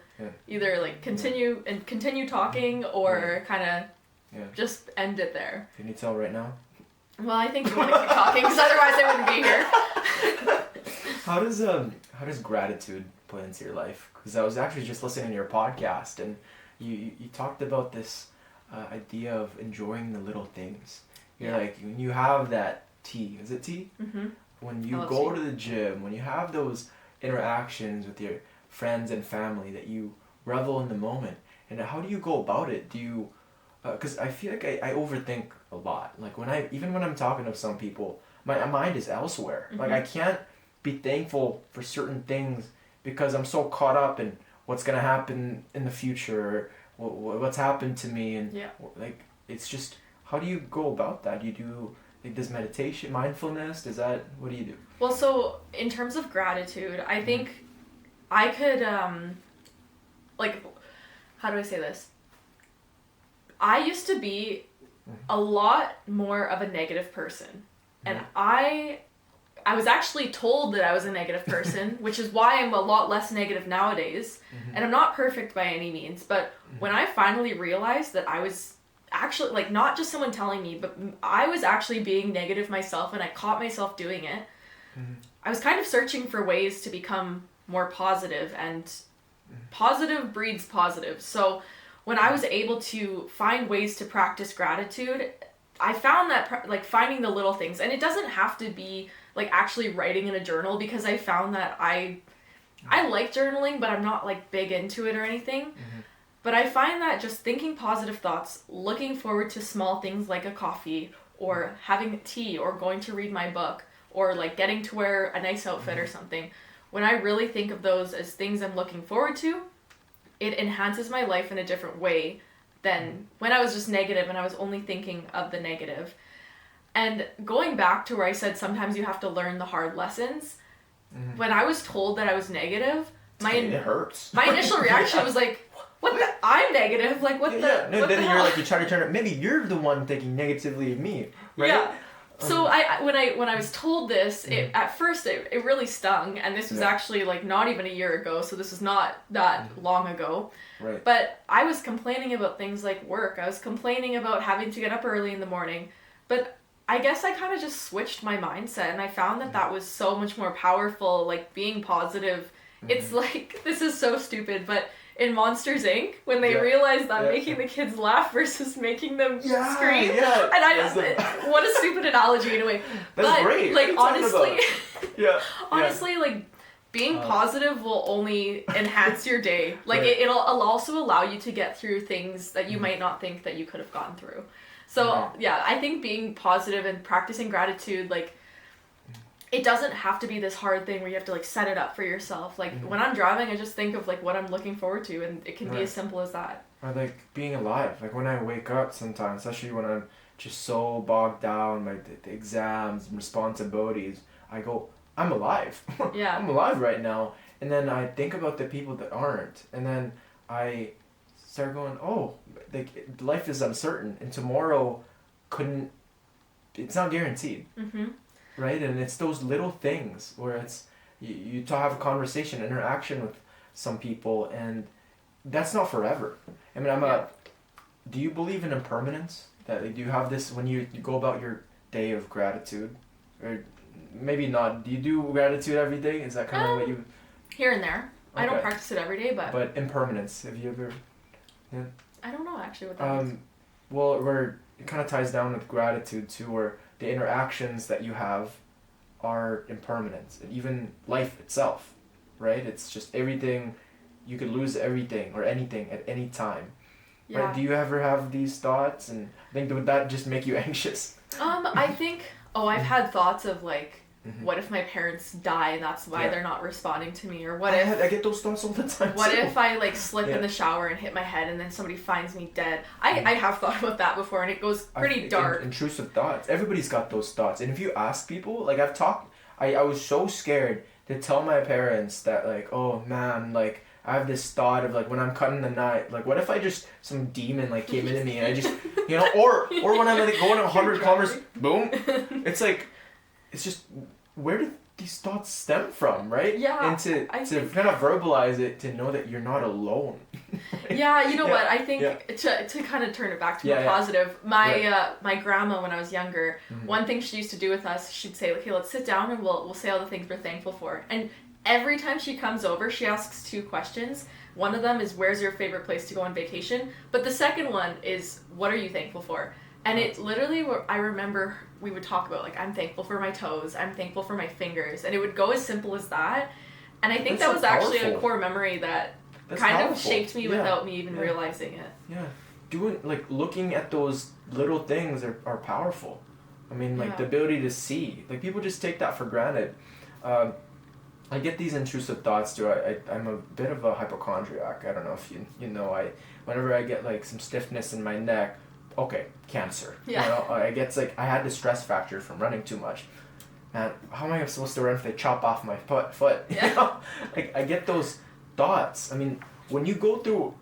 either like continue talking or kind of just end it there. Can you tell right now? Well, I think you want to keep talking because otherwise I wouldn't be here. How does gratitude play into your life? Because I was actually just listening to your podcast, and you talked about this idea of enjoying the little things. You're like, when you have that tea, is it tea? Mm-hmm. When you go to the gym, when you have those interactions with your friends and family, that you revel in the moment. And how do you go about it? Do you, because I feel like I overthink a lot. Like even when I'm talking to some people, my mind is elsewhere. Mm-hmm. Like I can't be thankful for certain things because I'm so caught up in what's going to happen in the future, or what's happened to me. And like, it's just, how do you go about that? Do you do, like, does meditation, mindfulness, what do you do? Well, so in terms of gratitude, I think I could, like, how do I say this? I used to be a lot more of a negative person. And I was actually told that I was a negative person, which is why I'm a lot less negative nowadays. And I'm not perfect by any means, but when I finally realized that I was actually, like, not just someone telling me, but I was actually being negative myself, and I caught myself doing it. I was kind of searching for ways to become more positive, and positive breeds positive. So when I was able to find ways to practice gratitude, I found that like finding the little things, and it doesn't have to be like actually writing in a journal, because I found that I like journaling, but I'm not like big into it or anything. But I find that just thinking positive thoughts, looking forward to small things like a coffee, or having tea, or going to read my book, or like getting to wear a nice outfit or something, when I really think of those as things I'm looking forward to, it enhances my life in a different way than when I was just negative and I was only thinking of the negative. And going back to where I said sometimes you have to learn the hard lessons, when I was told that I was negative, it hurts. My initial reaction was like, what the? I'm negative? Like, what the? No, what then the you're hell? like, you try to turn it, maybe you're the one thinking negatively of me, right? Yeah. So when I was told this, at first it really stung, and this was actually like not even a year ago, so this is not that long ago. Right. But I was complaining about things like work. I was complaining about having to get up early in the morning. But I guess I kind of just switched my mindset, and I found that was so much more powerful, like being positive. It's like, this is so stupid, but in Monsters, Inc., when they realized that making the kids laugh versus making them scream, and what a stupid analogy in a way. That's great. Like, honestly, honestly, like, being positive will only enhance your day. Like, it'll also allow you to get through things that you might not think that you could have gone through. So, I think being positive and practicing gratitude, like, it doesn't have to be this hard thing where you have to like set it up for yourself. Like when I'm driving, I just think of like what I'm looking forward to, and it can be as simple as that. Or like being alive. Like when I wake up sometimes, especially when I'm just so bogged down by the exams and responsibilities, I go, I'm alive. Yeah. I'm alive right now. And then I think about the people that aren't, and then I start going, oh, like life is uncertain, and tomorrow it's not guaranteed. Right? And it's those little things where it's you have a conversation, interaction with some people, and that's not forever. I mean, do you believe in impermanence? That do you have this when you go about your day of gratitude? Or maybe not. Do you do gratitude every day? Is that kind of what you? Here and there. Okay. I don't practice it every day, but. But impermanence. Have you ever? Yeah. I don't know actually what that means. Well, it kind of ties down with gratitude too, where the interactions that you have are impermanent, and even life itself, right? It's just everything. You could lose everything or anything at any time. Yeah. Right? Do you ever have these thoughts? And I think would that just make you anxious? I think. I've had thoughts of like, what if my parents die and that's why they're not responding to me, or what if I get those thoughts all the time. What if I like slip in the shower and hit my head and then somebody finds me dead? I have thought about that before, and it goes pretty dark. Intrusive thoughts. Everybody's got those thoughts, and if you ask people, like I was so scared to tell my parents that like, oh man, like. I have this thought of like when I'm cutting the knife, like what if I just some demon like came into me and I just or when I'm like going 100 kilometers, boom. It's like, it's just, where did these thoughts stem from, right? Yeah. And to kind of verbalize it, to know that you're not alone. Yeah, you know what? I think to kind of turn it back to more positive. My grandma, when I was younger, one thing she used to do with us, she'd say, okay, let's sit down and we'll say all the things we're thankful for. And every time she comes over, she asks 2 questions. One of them is, where's your favorite place to go on vacation? But the second one is, what are you thankful for? And it literally, I remember we would talk about, like, I'm thankful for my toes, I'm thankful for my fingers. And it would go as simple as that. And I think that was actually a core memory that kind of shaped me without me even realizing it. Yeah. Looking at those little things are powerful. I mean, like, the ability to see. Like, people just take that for granted. I get these intrusive thoughts too. I'm a bit of a hypochondriac. I don't know if you know. Whenever I get like some stiffness in my neck, okay, cancer. Yeah. You know, I get like, I had the stress factor from running too much. Man, how am I supposed to run if they chop off my foot? Yeah. You know? Like, I get those thoughts. I mean, when you go through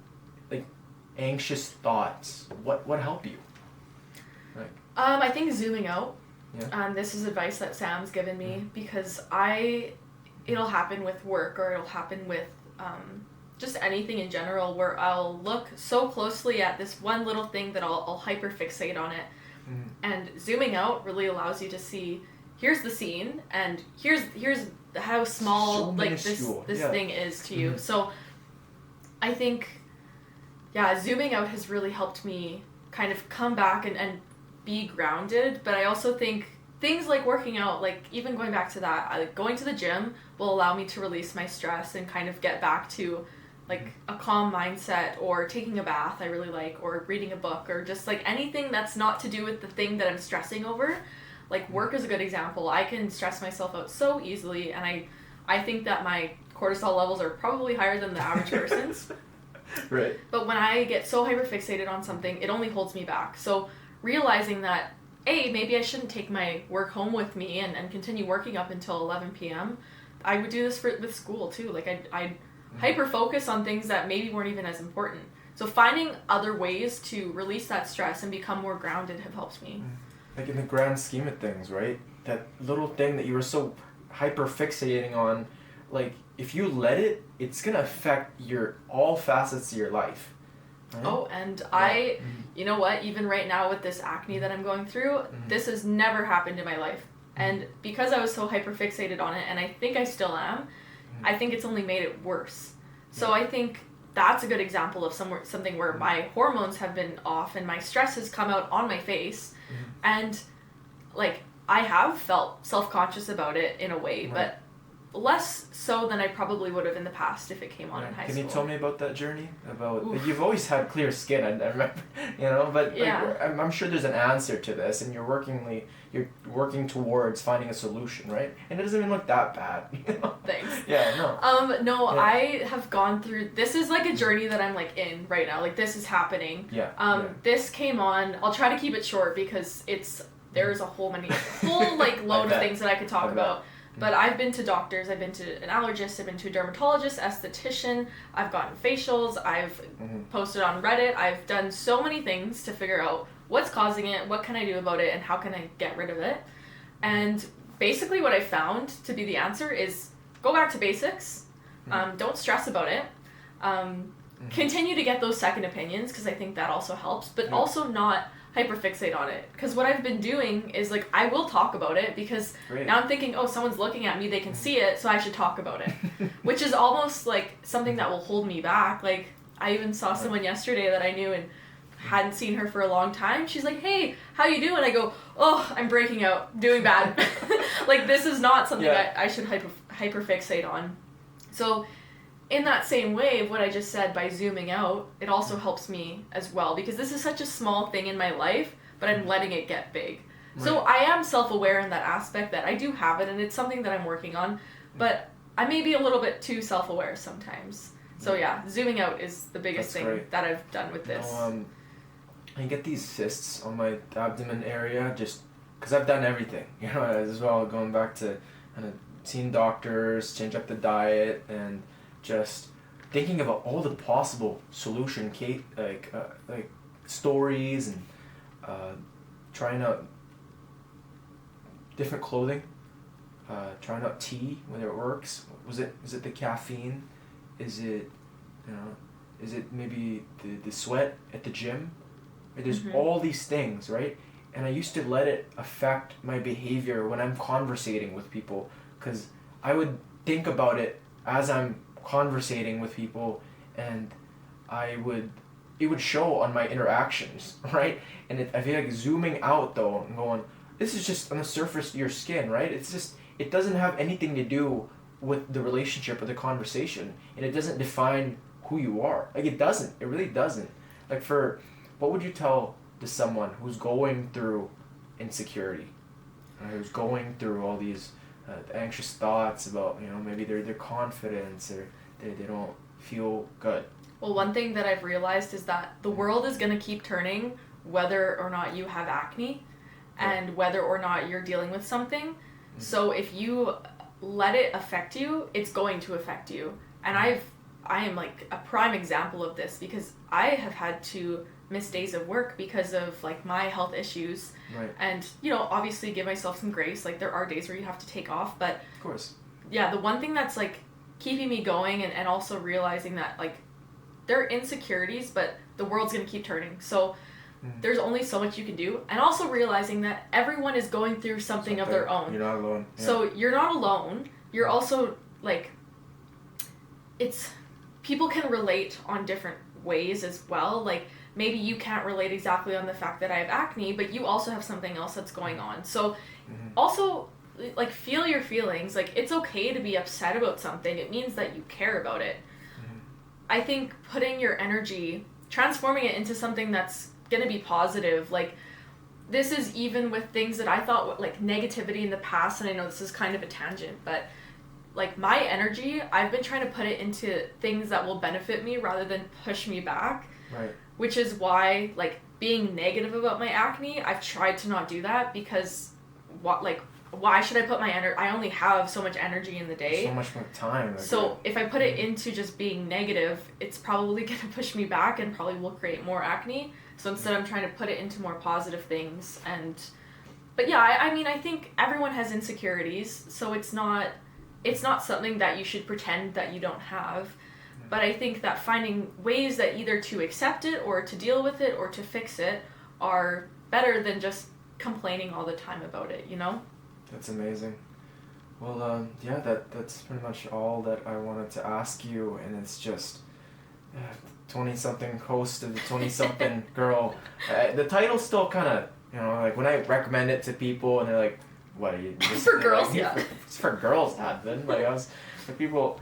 like anxious thoughts, what help you? Like, I think zooming out. Yeah. This is advice that Sam's given me because it'll happen with work, or it'll happen with just anything in general, where I'll look so closely at this one little thing that I'll hyper-fixate on it. And zooming out really allows you to see, here's the scene, and here's how small this thing is to you. So I think, zooming out has really helped me kind of come back and be grounded, but I also think things like working out, like even going back to that, going to the gym will allow me to release my stress and kind of get back to like a calm mindset, or taking a bath I really like, or reading a book, or just like anything that's not to do with the thing that I'm stressing over. Like work is a good example. I can stress myself out so easily, and I think that my cortisol levels are probably higher than the average person's. Right. But when I get so hyper-fixated on something, it only holds me back. So realizing that, maybe I shouldn't take my work home with me and continue working up until 11 p.m. I would do this with school too. Like I'd hyper-focus on things that maybe weren't even as important. So finding other ways to release that stress and become more grounded have helped me. Like in the grand scheme of things, right? That little thing that you were so hyper-fixating on, like if you let it, it's going to affect all facets of your life. Right? Oh, and you know what, even right now with this acne that I'm going through, this has never happened in my life. And because I was so hyper-fixated on it, and I think I still am, I think it's only made it worse. So I think that's a good example of something where my hormones have been off and my stress has come out on my face. And like, I have felt self-conscious about it in a way, but less so than I probably would have in the past if it came on in high school. Can you tell me about that journey? Like, you've always had clear skin, I remember, but like, I'm sure there's an answer to this, and you're working towards finding a solution, right? And it doesn't even look that bad. Thanks. Yeah, no. I have gone through, this is like a journey that I'm like in right now. Like this is happening. This came on, I'll try to keep it short because there's a whole like load of things that I could talk about. But I've been to doctors, I've been to an allergist, I've been to a dermatologist, esthetician, I've gotten facials, I've posted on Reddit, I've done so many things to figure out what's causing it, what can I do about it, and how can I get rid of it. And basically what I found to be the answer is go back to basics, don't stress about it, continue to get those second opinions, because I think that also helps, but also not hyperfixate on it. Because what I've been doing is, like, I will talk about it because now I'm thinking, oh, someone's looking at me, they can see it, so I should talk about it. Which is almost, like, something that will hold me back. Like, I even saw someone yesterday that I knew and hadn't seen her for a long time. She's like, hey, how you doing? I go, oh, I'm breaking out, doing bad. Like, this is not something I should hyperfixate on. So in that same way of what I just said, by zooming out, it also helps me as well, because this is such a small thing in my life, but I'm letting it get big. Right. So I am self-aware in that aspect, that I do have it, and it's something that I'm working on, but I may be a little bit too self-aware sometimes. So yeah, zooming out is the biggest thing that I've done with this. I get these cysts on my abdomen area just because I've done everything, as well, going back to kind of seeing doctors, change up the diet, and just thinking about all the possible solution like stories, and trying out different clothing, trying out tea, whether it works. Is it the caffeine? Is it maybe the sweat at the gym? There's all these things, right? And I used to let it affect my behavior when I'm conversating with people, because I would think about it as I'm conversating with people, and it would show on my interactions, right? And I feel like zooming out though and going, this is just on the surface of your skin, right? It doesn't have anything to do with the relationship or the conversation, and it doesn't define who you are. Like, it really doesn't. Like, what would you tell to someone who's going through insecurity, who's going through all these anxious thoughts about, maybe their confidence, or they don't feel good? Well, one thing that I've realized is that the world is going to keep turning whether or not you have acne, and whether or not you're dealing with something. So if you let it affect you, it's going to affect you. And I am like a prime example of this, because I have had to miss days of work because of like my health issues. Right. And obviously give myself some grace. Like, there are days where you have to take off, but of course, yeah, the one thing that's like keeping me going, and also realizing that like there are insecurities, but the world's gonna keep turning, so there's only so much you can do. And also realizing that everyone is going through something of their own. You're not alone. Yeah. So you're not alone. You're also like, people can relate on different ways as well. Like, maybe you can't relate exactly on the fact that I have acne, but you also have something else that's going on. So also, like, feel your feelings. Like, it's okay to be upset about something. It means that you care about it. I think putting your energy, transforming it into something that's going to be positive. Like, this is even with things that I thought were like negativity in the past, and I know this is kind of a tangent, but like, my energy, I've been trying to put it into things that will benefit me rather than push me back. Right. Which is why, like, being negative about my acne, I've tried to not do that, because why should I put my energy? I only have so much energy in the day. So much more time. Like, so if I put it into just being negative, it's probably going to push me back and probably will create more acne. So instead, I'm trying to put it into more positive things. But yeah, I mean, I think everyone has insecurities, so it's not something that you should pretend that you don't have. But I think that finding ways that either to accept it, or to deal with it, or to fix it are better than just complaining all the time about it, That's amazing. Well, yeah, that's pretty much all that I wanted to ask you, and it's just 20-something host of the 20-something girl. The title's still kind of, like, when I recommend it to people, and they're like, what are you... For girls, like, yeah. It's for girls, Advin. Like, I was... Like, people...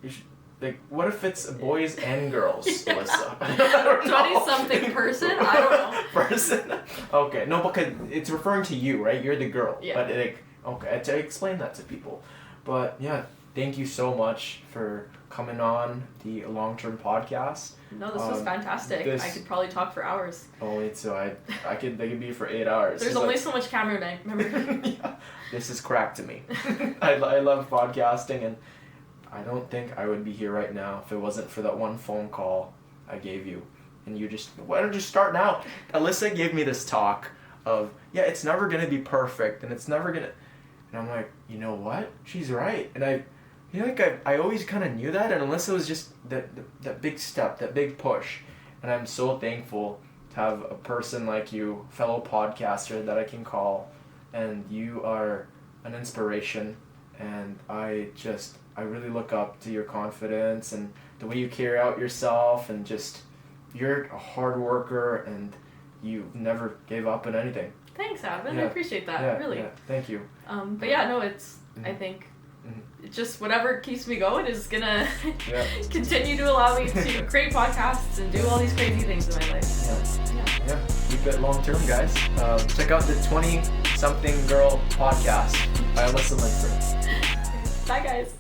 You should, like, what if it's boys and girls, Alyssa? 20-something person? I don't know. Person? Okay, no, because it's referring to you, right? You're the girl. Yeah. But, like, okay, to explain that to people. But, yeah, thank you so much for coming on the long-term podcast. No, this was fantastic. I could probably talk for hours. Oh, wait, so they could be for 8 hours. There's only so much camera time, remember? Yeah, this is crack to me. I love podcasting, and I don't think I would be here right now if it wasn't for that one phone call I gave you. And you just, why don't you start now? Alyssa gave me this talk of, yeah, it's never going to be perfect, and it's never going to... And I'm like, you know what? She's right. And I always kind of knew that, and Alyssa was just that big step, that big push. And I'm so thankful to have a person like you, fellow podcaster that I can call, and you are an inspiration, and I really look up to your confidence and the way you carry out yourself, and just you're a hard worker and you never gave up on anything. Thanks, Advin. I appreciate that, really. Yeah, thank you. But yeah, no, it's, I think, it's just whatever keeps me going is gonna continue to allow me to create podcasts and do all these crazy things in my life. Yeah. Keep it long term, guys. Check out the 20-something girl podcast by Alyssa Linford. Bye, guys.